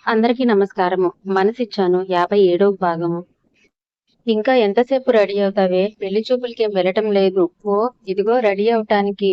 అందరికీ నమస్కారము. మనసిచ్చాను 57వ భాగము. ఇంకా ఎంతసేపు రెడీ అవుతావే? పెళ్లి చూపులకేం వెళ్ళటం లేదు. ఓ ఇదిగో రెడీ అవటానికి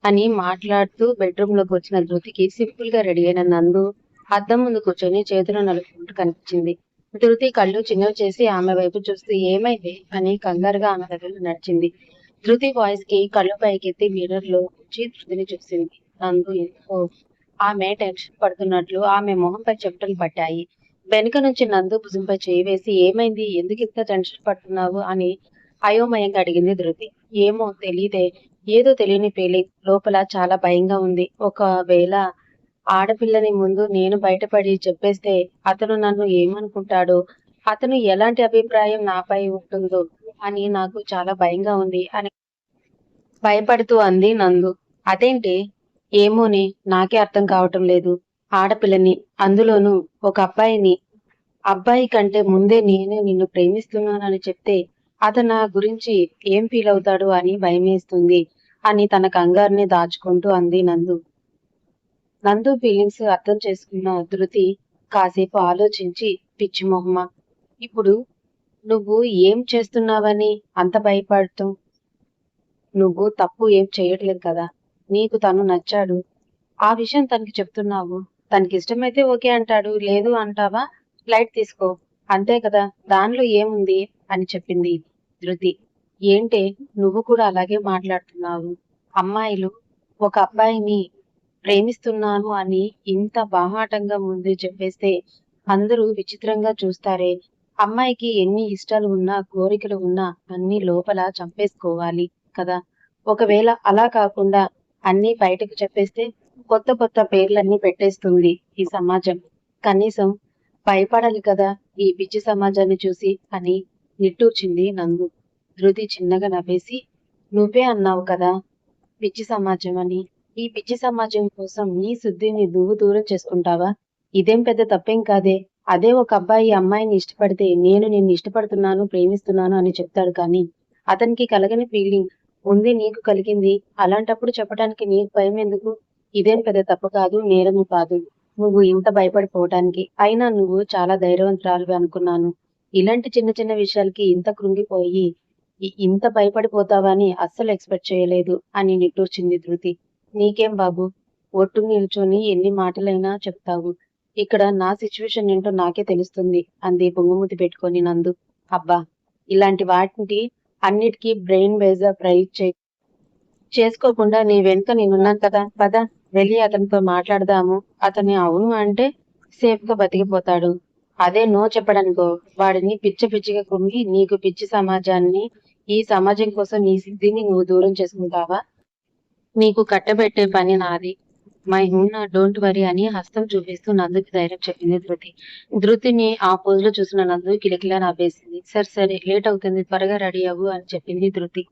అని మాట్లాడుతూ బెడ్రూమ్‌లోకి వచ్చిన ధృతికి సింపుల్‌గా రెడీ అయిన నందు అద్దం ముందు కూర్చొని చేతులు నలుపుకుంటూ కనిపించింది. ధృతి కళ్ళు చిన్నవి చేసి ఆమె వైపు చూస్తూ ఏమైంది? అని కంగారుగా ఆమె దగ్గరకు నడిచింది. ధృతి వాయిస్‌కి కళ్ళు పైకెత్తి మిర్రర్‌లో నుంచి ధృతిని చూసింది. నందు ఎందుకో ఆమె టెన్షన్ పడుతున్నట్లు ఆమె మొహంపై చెమటలు పట్టాయి. వెనుక నుంచి నందు భుజంపై చేయి వేసి ఏమైంది? ఎందుకింత టెన్షన్ పడుతున్నావు? అని అయోమయంగా అడిగింది ధృతి. ఏమో తెలీదే. ఏదో తెలియని ఫీలింగ్. లోపల చాలా భయంగా ఉంది. ఒకవేళ ఆడపిల్లని ముందు నేను బయటపడి చెప్పేస్తే అతను నన్ను ఏమనుకుంటాడో, అతను ఎలాంటి అభిప్రాయం నాపై ఉంటుందో అని నాకు చాలా భయంగా ఉంది అని భయపడుతూ అంది నందు. అదేంటి? ఏమోనే నాకే అర్థం కావటం లేదు. ఆడపిల్లని, అందులోనూ ఒక అబ్బాయిని, అబ్బాయి కంటే ముందే నేనే నిన్ను ప్రేమిస్తున్నానని చెప్తే అతను నా గురించి ఏం ఫీల్ అవుతాడు అని భయమేస్తుంది అని తన కంగారుని దాచుకుంటూ అంది నందు. నందు ఫీలింగ్స్ అర్థం చేసుకున్న ధృతి కాసేపు ఆలోచించి పిచ్చి మొహమా, ఇప్పుడు నువ్వు ఏం చేస్తున్నావని అంత భయపడతావు? నువ్వు తప్పు ఏం చేయట్లేదు కదా! నీకు తను నచ్చాడు. ఆ విషయం తనకి చెప్తున్నావు. తనకిష్టమైతే ఓకే అంటాడు. లేదు అంటావా? లైట్ తీసుకో. అంతే కదా! దానిలో ఏముంది? అని చెప్పింది ధృతి. ఏంటే నువ్వు కూడా అలాగే మాట్లాడుతున్నావు? అమ్మాయిలు ఒక అబ్బాయిని ప్రేమిస్తున్నాను అని ఇంత బాహాటంగా ముందే చెప్పేస్తే అందరూ విచిత్రంగా చూస్తారే. అమ్మాయికి ఎన్ని ఇష్టాలు ఉన్నా, కోరికలు ఉన్నా అన్నీ లోపల చంపేసుకోవాలి కదా! ఒకవేళ అలా కాకుండా అన్నీ బయటకు చెప్పేస్తే కొత్త కొత్త పేర్లన్నీ పెట్టేస్తుంది ఈ సమాజం. కనీసం భయపడాలి కదా ఈ పిచ్చి సమాజాన్ని చూసి అని నిట్టూర్చింది నందు. ధృతి చిన్నగా నవ్వేసి, నువ్వే అన్నావు కదా పిచ్చి సమాజం అని. ఈ పిచ్చి సమాజం కోసం నీ శుద్ధిని నువ్వు దూరం చేసుకుంటావా? ఇదేం పెద్ద తప్పేం కాదే. అదే ఒక అబ్బాయి అమ్మాయిని ఇష్టపడితే నేను నిన్ను ఇష్టపడుతున్నాను, ప్రేమిస్తున్నాను అని చెప్తాడు కానీ, అతనికి కలగని ఫీలింగ్ ఉంది నీకు కలిగింది. అలాంటప్పుడు చెప్పడానికి నీకు భయమెందుకు? ఇదేం పెద్ద తప్పు కాదు, నేరము కాదు. నువ్వు ఇంత భయపడిపోవటానికి. అయినా నువ్వు చాలా ధైర్యవంతురాలివి అనుకున్నాను. ఇలాంటి చిన్న చిన్న విషయాలకి ఇంత కృంగిపోయి ఇంత భయపడిపోతావని అస్సలు ఎక్స్‌పెక్ట్ చేయలేదు అని నిట్టూర్చింది ధృతి. నీకేం బాబు! ఒట్టు నిల్చొని ఎన్ని మాటలైనా చెప్తావు. ఇక్కడ నా సిట్యుయేషన్ ఏంటో నాకే తెలుస్తుంది అంది బొంగుమూతి పెట్టుకొని నందు. అబ్బా! ఇలాంటి వాటికి అన్నిటికీ బ్రెయిన్ వేజా ఫ్రై చేసుకోకుండా నీ వెనుక నేనున్నాను కదా! పద వెళ్ళి అతనితో మాట్లాడదాము. అతను అవును అంటే సేఫ్‌గా బతికిపోతాడు. అదే నో చెప్పడనుకో వాడిని పిచ్చి పిచ్చిగా కృంగి నీకు పిచ్చి సమాజాన్ని, ఈ సమాజం కోసం నీ సిద్ధిని నువ్వు దూరం చేసుకుంటావా? నీకు కట్టబెట్టే పని నాది. మై హూనా డోంట్ వర్రీ అని హస్తం చూపిస్తూ నందుకి ధైర్యం చెప్పింది ధృతి. ధృతిని ఆ పోజులో చూసిన నందు కిలకిలా నవ్వేసింది. సరే సరే లేట్ అవుతుంది త్వరగా రెడీ అవ్వు అని చెప్పింది ధృతి.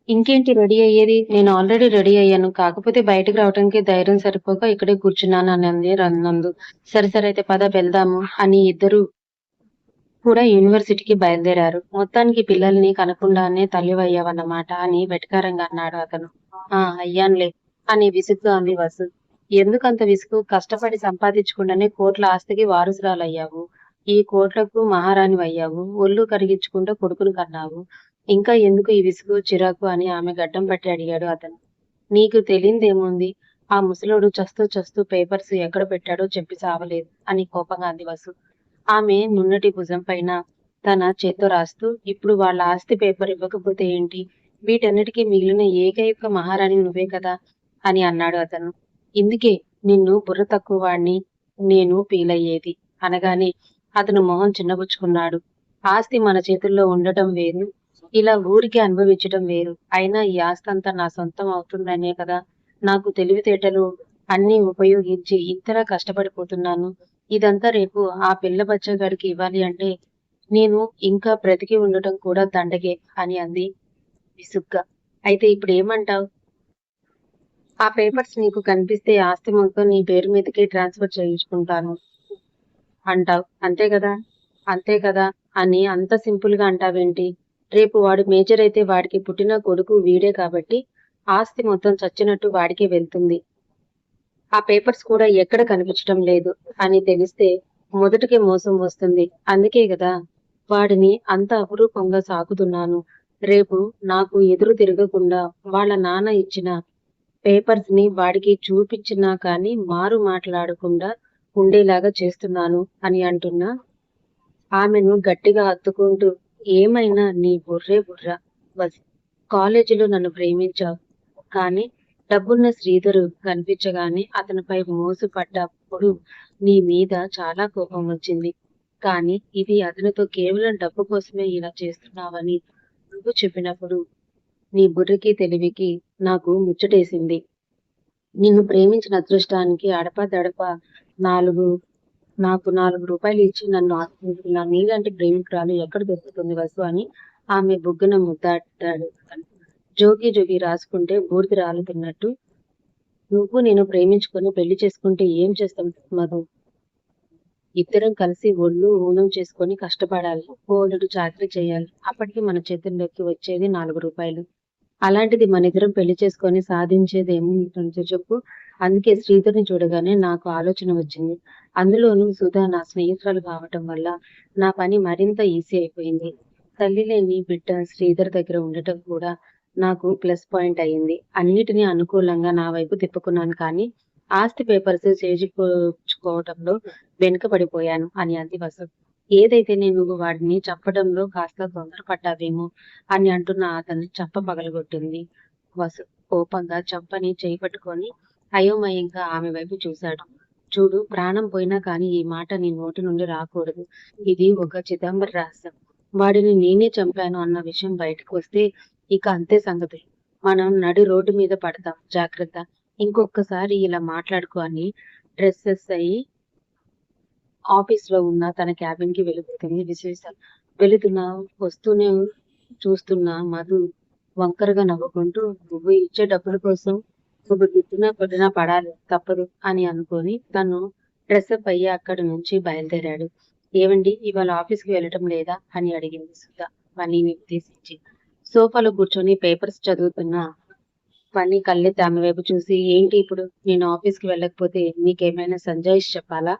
ఇంకేంటి రెడీ అయ్యేది? నేను ఆల్రెడీ రెడీ అయ్యాను. కాకపోతే బయటకి రావటానికి ధైర్యం సరిపోక ఇక్కడే కూర్చున్నాను అని అంది నందు. సరే సరే అయితే పద వెళ్దాము అని ఇద్దరు కూడా యూనివర్సిటీకి బయలుదేరారు. మొత్తానికి పిల్లల్ని కనకుండానే తల్లివయ్యావన్నమాట అని వెటకారంగా అన్నాడు అతను. ఆ అయ్యానులే అని విసుగ్గా అంది వసు. ఎందుకంత విసుగు? కష్టపడి సంపాదించకుండానే కోట్ల ఆస్తికి వారసురాలయ్యావు. ఈ కోట్లకు మహారాణివయ్యావు. ఒళ్ళు కరిగించుకుంటూ కొడుకుని కన్నావు. ఇంకా ఎందుకు ఈ విసుగు, చిరాకు అని ఆమె గడ్డం పట్టి అడిగాడు అతను. నీకు తెలియనిదేముంది? ఆ ముసలోడు చస్తూ చస్తూ పేపర్స్ ఎక్కడ పెట్టాడో చెప్పి చావలేదు అని కోపంగా అంది వసు. ఆమె నున్నటి భుజం పైన తన చేత్తో రాస్తూ, ఇప్పుడు వాళ్ళ ఆస్తి పేపర్ ఇవ్వకపోతే ఏంటి? వీటన్నిటికీ మిగిలిన ఏకైక మహారాణి నువ్వే కదా! అని అన్నాడు అతను. ఇందుకే నిన్ను బుర్ర తక్కువ వాడిని నేను ఫీలయ్యేది అనగానే అతను మొహం చిన్నబుచ్చుకున్నాడు. ఆస్తి మన చేతుల్లో ఉండటం వేరు, ఇలా ఊరికే అనుభవించటం వేరు. అయినా ఈ ఆస్తంతా నా సొంతం అవుతుందనే కదా నాకు తెలివితేటలు అన్నీ ఉపయోగించి ఇంతలా కష్టపడిపోతున్నాను. ఇదంతా రేపు ఆ పిల్ల బచ్చగాడికి ఇవ్వాలి అంటే నేను ఇంకా బ్రతికి ఉండటం కూడా దండగే అని అంది విసుగ్గా. అయితే ఇప్పుడేమంటావ్? ఆ పేపర్స్ నీకు కనిపిస్తే ఆస్తి మొత్తం నీ పేరు మీదకి ట్రాన్స్‌ఫర్ చేయించుకుంటాను అంటావ్. అంతే గదా! అంతే కదా! అని అంత సింపుల్‌గా అంటావేంటి? రేపు వాడు మేజర్ అయితే వాడికి పుట్టిన కొడుకు వీడే కాబట్టి ఆస్తి మొత్తం చచ్చినట్టు వాడికే వెళ్తుంది. ఆ పేపర్స్ కూడా ఎక్కడ కనిపించటం లేదు అని తెలిస్తే మొదటికే మోసం వస్తుంది. అందుకే కదా వాడిని అంత అపురూపంగా సాకుతున్నాను. రేపు నాకు ఎదురు తిరగకుండా వాళ్ళ నాన్న ఇచ్చిన పేపర్స్ ని వాడికి చూపించినా కానీ మారు మాట్లాడకుండా ఉండేలాగా చేస్తున్నాను అని అంటున్న ఆమెను గట్టిగా హత్తుకుంటూ, ఏమైనా నీ బుర్రే బుర్ర బస్. కాలేజీలో నన్ను ప్రేమించావు. కానీ డబ్బున్న శ్రీధరు కనిపించగానే అతనిపై మోసు పడ్డప్పుడు నీ మీద చాలా కోపం వచ్చింది. కానీ ఇది అతనితో కేవలం డబ్బు కోసమే ఇలా చేస్తున్నావని నువ్వు చెప్పినప్పుడు నీ బుర్రకి తెలివికి నాకు ముచ్చటేసింది. నిన్ను ప్రేమించిన అదృష్టానికి అడపాదడపా నాలుగు నాకు 4 రూపాయలు ఇచ్చి నన్ను ఆదుకుంటున్న నీలాంటి ప్రేమికురాలు ఎక్కడ దొరుకుతుంది వసు అని ఆమె బుగ్గన ముద్దాడాడు అతను. జోగి జోగి రాసుకుంటే బూడిద రాలుతున్నట్టు నువ్వు నేను ప్రేమించుకొని పెళ్లి చేసుకుంటే ఏం చేస్తాం మధు? ఇద్దరం కలిసి ఒళ్ళు ఊనం చేసుకొని కష్టపడాలి. బోలెడు చాకరీ చేయాలి. అప్పటికి మన చేతుల్లోకి వచ్చేది 4 రూపాయలు. అలాంటిది మనిద్దరం పెళ్లి చేసుకొని సాధించేది ఏముంటుందో చెప్పు. అందుకే శ్రీధర్ని చూడగానే నాకు ఆలోచన వచ్చింది. అందులోనూ సుధా నా స్నేహితురాలు కావటం వల్ల నా పని మరింత ఈజీ అయిపోయింది. తల్లి లేని బిడ్డ శ్రీధర్ దగ్గర ఉండటం కూడా నాకు ప్లస్ పాయింట్ అయింది. అన్నిటినీ అనుకూలంగా నా వైపు తిప్పుకున్నాను. కానీ ఆస్తి పేపర్స్ చేజిక్కోవటంలో వెనుకబడిపోయాను అని అంది వసు. ఏదైతే నువ్వు వాడిని చంపడంలో కాస్త తొందరపడ్డావేమో అని అంటున్న అతను చంప పగలగొట్టింది వసు కోపంగా. చంపని చేయి పట్టుకొని అయోమయంగా ఆమె వైపు చూశాడు. చూడు, ప్రాణం పోయినా కానీ ఈ మాట నీ నోటి నుండి రాకూడదు. ఇది ఒక చిదంబర రహస్యం. వాడిని నేనే చంపాను అన్న విషయం బయటకు వస్తే ఇక అంతే సంగతి. మనం నడి రోడ్డు మీద పడతాం. జాగ్రత్త. ఇంకొకసారి ఇలా మాట్లాడుకో అని డ్రెస్సెస్ అయ్యి ఆఫీస్ లో ఉన్న తన క్యాబిన్ కి వెళుతుంది విశేష. వెళుతున్నా వస్తూనే చూస్తున్న మధు వంకరగా నవ్వుకుంటూ, నువ్వు ఇచ్చే డబ్బుల కోసం నువ్వు తిట్టినా కొట్టినా పడాలి తప్పదు అని అనుకొని తను డ్రెస్అప్ అయ్యి అక్కడి నుంచి బయలుదేరాడు. ఏవండి, ఇవాళ ఆఫీస్కి వెళ్ళటం లేదా అని అడిగింది సుధ పనిని ఉద్దేశించి. సోఫాలో కూర్చొని పేపర్స్ చదువుతున్న పని కళ్ళెత్తి ఆమె వైపు చూసి, ఏంటి ఇప్పుడు నేను ఆఫీస్కి వెళ్ళకపోతే నీకేమైనా సంజాయిషి చెప్పాలా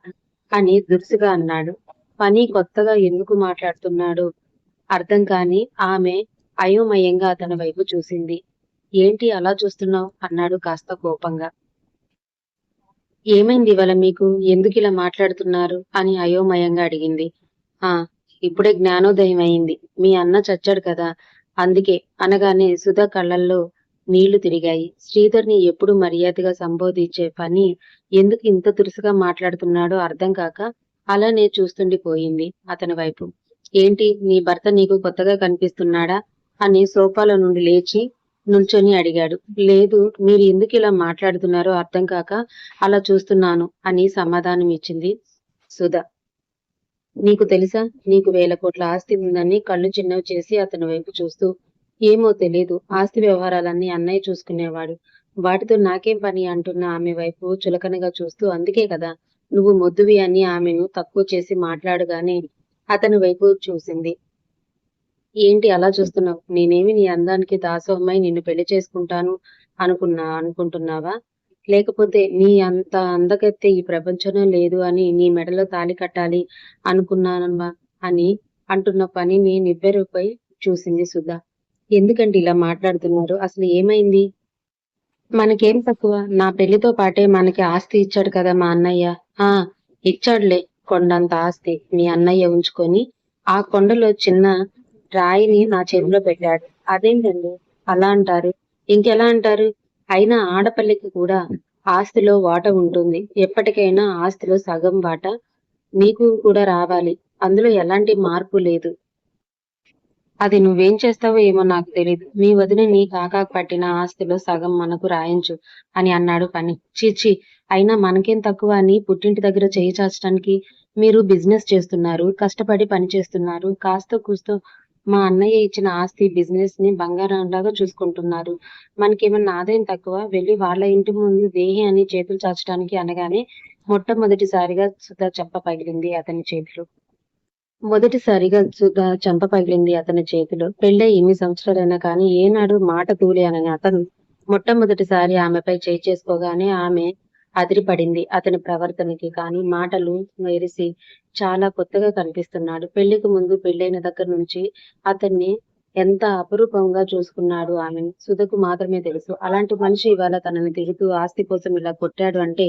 అని దురుసుగా అన్నాడు. పని కొత్తగా ఎందుకు మాట్లాడుతున్నాడు అర్థం కాని ఆమె అయోమయంగా అతని వైపు చూసింది. ఏంటి అలా చూస్తున్నావు అన్నాడు కాస్త కోపంగా. ఏమైంది ఇవాళ మీకు? ఎందుకు ఇలా మాట్లాడుతున్నారు అని అయోమయంగా అడిగింది. ఆ ఇప్పుడే జ్ఞానోదయం అయింది. మీ అన్న చచ్చాడు కదా, అందుకే అనగానే సుధ కళ్ళల్లో నీళ్లు తిరిగాయి. శ్రీధర్ని ఎప్పుడు మర్యాదగా సంబోధించే పని ఎందుకు ఇంత దురుసుగా మాట్లాడుతున్నాడో అర్థం కాక అలానే చూస్తుండిపోయింది అతని వైపు. ఏంటి, నీ భర్త నీకు కొత్తగా కనిపిస్తున్నాడా అని సోఫాలో నుండి లేచి నుంచొని అడిగాడు. లేదు, మీరు ఎందుకు ఇలా మాట్లాడుతున్నారో అర్థం కాక అలా చూస్తున్నాను అని సమాధానం ఇచ్చింది సుధ. నీకు తెలుసా, నీకు 1000 కోట్ల ఆస్తి ఉందని కళ్ళు చిన్నవి చేసి అతని వైపు చూస్తూ, ఏమో తెలీదు, ఆస్తి వ్యవహారాలన్నీ అన్నయ్య చూసుకునేవాడు, వాటితో నాకేం పని అంటున్న ఆమె వైపు చులకనగా చూస్తూ, అందుకే కదా నువ్వు మొద్దువి అని ఆమెను తక్కువ చేసి మాట్లాడగానే అతని వైపు చూసింది. ఏంటి అలా చూస్తున్నావు? నేనేమి నీ అందానికి దాసోహమై నిన్ను పెళ్లి చేసుకుంటాను అనుకుంటున్నావా? లేకపోతే నీ అంత అందగత్తె ఈ ప్రపంచంలో లేదు అని నీ మెడలో తాళి కట్టాలి అనుకున్నానమ్మా అని అంటున్న పనిని నివ్వెరపై చూసింది సుధ. ఎందుకంటే ఇలా మాట్లాడుతున్నారు? అసలు ఏమైంది? మనకేం తక్కువ? నా పెళ్లితో పాటే మనకి ఆస్తి ఇచ్చాడు కదా మా అన్నయ్య. ఆ ఇచ్చాడులే, కొండంత ఆస్తి మీ అన్నయ్య ఉంచుకొని ఆ కొండలో చిన్న రాయిని నా చేతిలో పెట్టాడు. అదేంటండి అలా అంటారు? ఇంకెలా అంటారు? అయినా ఆడపల్లికి కూడా ఆస్తిలో వాటా ఉంటుంది. ఎప్పటికైనా ఆస్తిలో సగం వాటా నీకు కూడా రావాలి. అందులో ఎలాంటి మార్పు లేదు. అది నువ్వేం చేస్తావో ఏమో నాకు తెలీదు. మీ వదిన నీ కాకా పట్టిన ఆస్తిలో సగం మనకు రాయించు అని అన్నాడు పని. చీచి, అయినా మనకేం తక్కువ అని పుట్టింటి దగ్గర చేయి చాచడానికి? మీరు బిజినెస్ చేస్తున్నారు, కష్టపడి పని చేస్తున్నారు, కాస్త కూస్తో మా అన్నయ్య ఇచ్చిన ఆస్తి బిజినెస్ ని బంగారంలాగా చూసుకుంటున్నారు. మనకేమన్నా ఆదాయం తక్కువ? వెళ్ళి వాళ్ళ ఇంటి ముందు దేహి అని చేతులు చాచడానికి అనగానే మొట్టమొదటిసారిగా సుధా చెంప పగిలింది అతని చేతిలో. పెళ్ళై ఎన్ని సంవత్సరాలైనా కానీ ఏనాడు మాట తూలి అని అతను మొట్టమొదటిసారి ఆమెపై చేయి చేసుకోగానే ఆమె అదిరిపడింది అతని ప్రవర్తనకి. కానీ మాటలు మెరిసి చాలా కొత్తగా కనిపిస్తున్నాడు. పెళ్లికి ముందు పెళ్ళైన దగ్గర నుంచి అతన్ని ఎంత అపురూపంగా చూసుకున్నాడు ఆమెని. సుధకు మాత్రమే తెలుసు. అలాంటి మనిషి ఇవాళ తనని తిడుతూ ఆస్తి కోసం ఇలా కొట్టాడు అంటే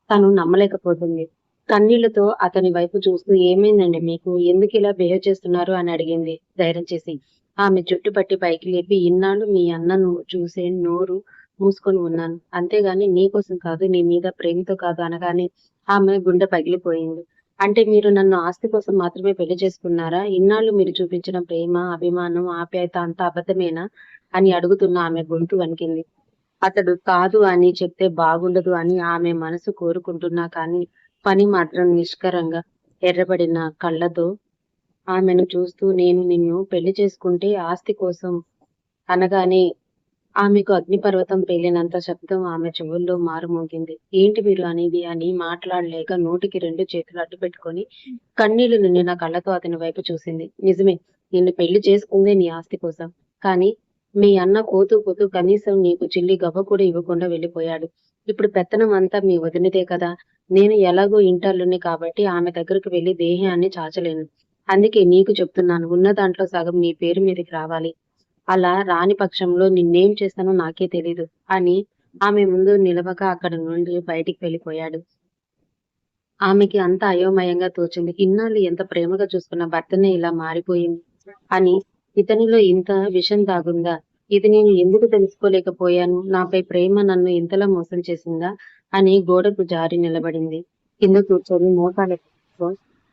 తను నమ్మలేకపోతుంది. కన్నీళ్లతో అతని వైపు చూస్తూ "ఏమైందండి మీకు? ఎందుకిలా బిహేవ్ చేస్తున్నారు?" అని అడిగింది ధైర్యం చేసి. ఆమె జుట్టు పట్టి పైకి లేపి "ఇన్నాళ్ళు మీ అన్నను చూసే నోరు మూసుకొని ఉన్నాను. అంతేగాని నీకోసం కాదు, నీ మీద ప్రేమతో కాదు" అనగానే ఆమె గుండె పగిలిపోయింది. "అంటే మీరు నన్ను ఆస్తి కోసం మాత్రమే పెళ్లి చేసుకున్నారా? ఇన్నాళ్ళు మీరు చూపించిన ప్రేమ, అభిమానం, ఆప్యాయత అంతా అబద్ధమేనా?" అని అడుగుతున్న ఆమె గొంతు వణికింది. అతడు కాదు అని చెప్తే బాగుండదు అని ఆమె మనసు కోరుకుంటున్నా కానీ పని మాత్రం నిష్కరంగా ఎర్రబడిన కళ్ళతో ఆమెను చూస్తూ "నేను నిన్ను పెళ్లి చేసుకుంటే ఆస్తి కోసం" అనగానే ఆమెకు అగ్నిపర్వతం పేలినంత శబ్దం ఆమె చెవుల్లో మారుమోగింది. "ఏంటి మీరు అనేది?" అని మాట్లాడలేక నోటికి 2 చేతులు అడ్డుపెట్టుకొని కన్నీళ్లు నిండిన కళ్ళతో అతని వైపు చూసింది. "నిజమే, నిన్ను పెళ్లి చేసుకుందే నీ ఆస్తి కోసం. కానీ మీ అన్న పోతూ పోతూ కనీసం నీకు చిల్లి గవ్వ కూడా ఇవ్వకుండా వెళ్ళిపోయాడు. ఇప్పుడు పెత్తనం అంతా మీ వదినదే కదా! నేను ఎలాగో ఇంటల్లుణ్ణి కాబట్టి ఆమె దగ్గరకు వెళ్లి దేహాన్ని చాచలేను. అందుకే నీకు చెప్తున్నాను. ఉన్న దాంట్లో సగం నీ పేరు మీదకి రావాలి. అలా రాని పక్షంలో నిన్నేం చేస్తానో నాకే తెలీదు" అని ఆమె ముందు నిలవక అక్కడి నుండి బయటికి వెళ్ళిపోయాడు. ఆమెకి అంతా అయోమయంగా తోచింది. ఇన్నాళ్ళు ఎంత ప్రేమగా చూసుకున్న భర్తనే ఇలా మారిపోయింది అని, ఇతనిలో ఇంత విషం దాగుందా? ఇది నేను ఎందుకు తెలుసుకోలేకపోయాను? నాపై ప్రేమ నన్ను ఇంతలా మోసం చేసిందా? అని గోడకు జారి నిలబడింది. కింద కూర్చొని మోకాళ్ళతో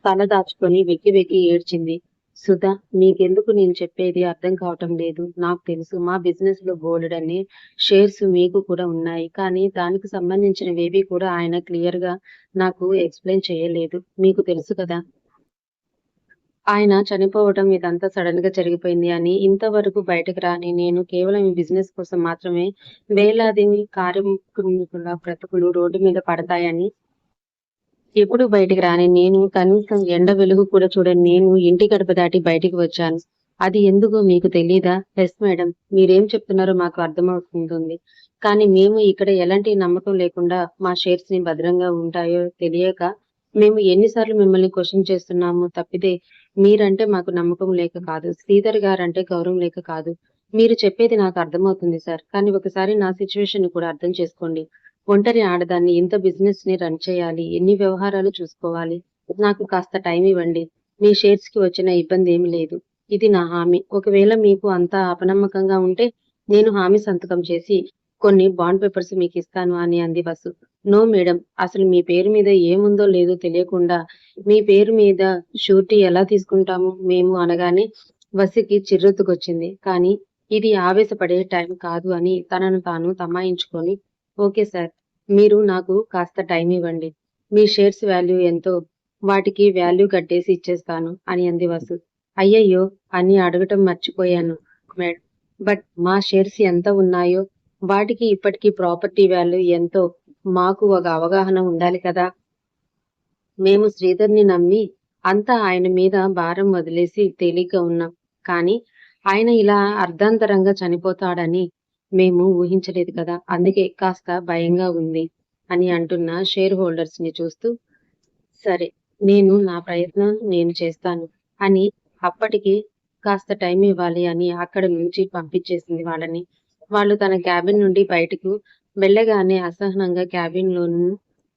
తల దాచుకొని వెక్కి వెక్కి ఏడ్చింది. "సుధా, నీకెందుకు నేను చెప్పేది అర్థం కావటం లేదు. నాకు తెలుసు మా బిజినెస్ లో బోలెడన్ని షేర్స్ మీకు కూడా ఉన్నాయి. కానీ దానికి సంబంధించినవేవీ కూడా ఆయన క్లియర్ గా నాకు ఎక్స్‌ప్లెయిన్ చేయలేదు. మీకు తెలుసు కదా! ఆయన చనిపోవటం ఇదంతా సడెన్ గా జరిగిపోయింది అని. ఇంతవరకు బయటకు రాని నేను కేవలం ఈ బిజినెస్ కోసం మాత్రమే వేలాది కార్మికుల బ్రతుకులు రోడ్డు మీద పడతాయని ఎప్పుడు బయటికి రాని నేను, కనీసం ఎండ వెలుగు కూడా చూడని నేను ఇంటి గడప దాటి బయటికి వచ్చాను. అది ఎందుకో మీకు తెలీదా? Yes madam. మీరేం చెప్తున్నారో మాకు అర్థమవుతుంది. కానీ మేము ఇక్కడ ఎలాంటి నమ్మకం లేకుండా మా షేర్స్ ని భద్రంగా ఉంటాయో తెలియక మేము ఎన్నిసార్లు మిమ్మల్ని క్వశ్చన్ చేస్తున్నాము తప్పితే మీరంటే మాకు నమ్మకం లేక కాదు. శ్రీధర్ గారంటే గౌరవం లేక కాదు. మీరు చెప్పేది నాకు అర్థమవుతుంది సార్. కానీ ఒకసారి నా సిట్యుయేషన్ ని కూడా అర్థం చేసుకోండి. ఒంటరి ఆడదాన్ని ఇంత బిజినెస్ ని రన్ చేయాలి. ఎన్ని వ్యవహారాలు చూసుకోవాలి. నాకు కాస్త టైం ఇవ్వండి. మీ షేర్స్ కి వచ్చిన ఇబ్బంది ఏమీ లేదు. ఇది నా హామీ. ఒకవేళ మీకు అంతా అపనమ్మకంగా ఉంటే నేను హామీ సంతకం చేసి కొన్ని బాండ్ పేపర్స్ మీకిస్తాను అని అంది వసు. No madam. అసలు మీ పేరు మీద ఏముందో లేదో తెలియకుండా మీ పేరు మీద షూరిటీ ఎలా తీసుకుంటాము మేము అనగానే వసుకి చిర్రెత్తుకొచ్చింది. కానీ ఇది ఆవేశపడే టైం కాదు అని తనను తాను తమాయించుకొని ఓకే సార్. మీరు నాకు కాస్త టైం ఇవ్వండి. మీ షేర్స్ వాల్యూ ఎంతో వాటికి వాల్యూ కట్టేసి ఇచ్చేస్తాను అని అంది వసు. అయ్యయ్యో! అని అడగటం మర్చిపోయాను మేడం. బట్ మా షేర్స్ ఎంత ఉన్నాయో వాటికి ఇప్పటికి ప్రాపర్టీ వాల్యూ ఎంతో మాకు ఒక అవగాహన ఉండాలి కదా! మేము శ్రీధర్‌ని నమ్మి అంతా ఆయన మీద భారం వదిలేసి తేలిగ్గా ఉన్నాం. కానీ ఆయన ఇలా అర్ధాంతరంగా చనిపోతాడని మేము ఊహించలేదు కదా! అందుకే కాస్త భయంగా ఉంది అని అంటున్న షేర్ హోల్డర్స్‌ని చూస్తూ సరే. నేను నా ప్రయత్నం నేను చేస్తాను అని అప్పటికి కాస్త టైం ఇవ్వాలి అని అక్కడి నుంచి పంపించేసింది వాళ్ళని. వాళ్ళు తన క్యాబిన్ నుండి బయటకు వెళ్ళగానే అసహనంగా క్యాబిన్‌లోను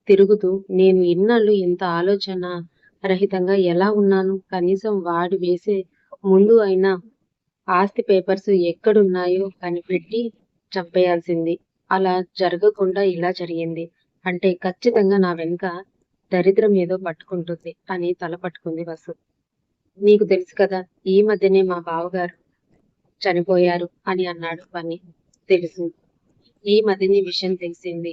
తిరుగుతూ నేను ఇన్నాళ్ళు ఇంత ఆలోచన రహితంగా ఎలా ఉన్నాను? కనీసం వాడు వేసే ముందు అయినా ఆస్తి పేపర్స్ ఎక్కడున్నాయో కనిపెట్టి చంపేయాల్సింది. అలా జరగకుండా ఇలా జరిగింది. అంటే ఖచ్చితంగా నా వెనక దరిద్రం ఏదో పట్టుకుంటుంది అని తల పట్టుకుంది వసు. నీకు తెలుసు కదా! ఈ మధ్యనే మా బావగారు చనిపోయారు అని అన్నాడు బన్నీ. తెలుసు. ఈ మధ్యనే విషయం తెలిసింది.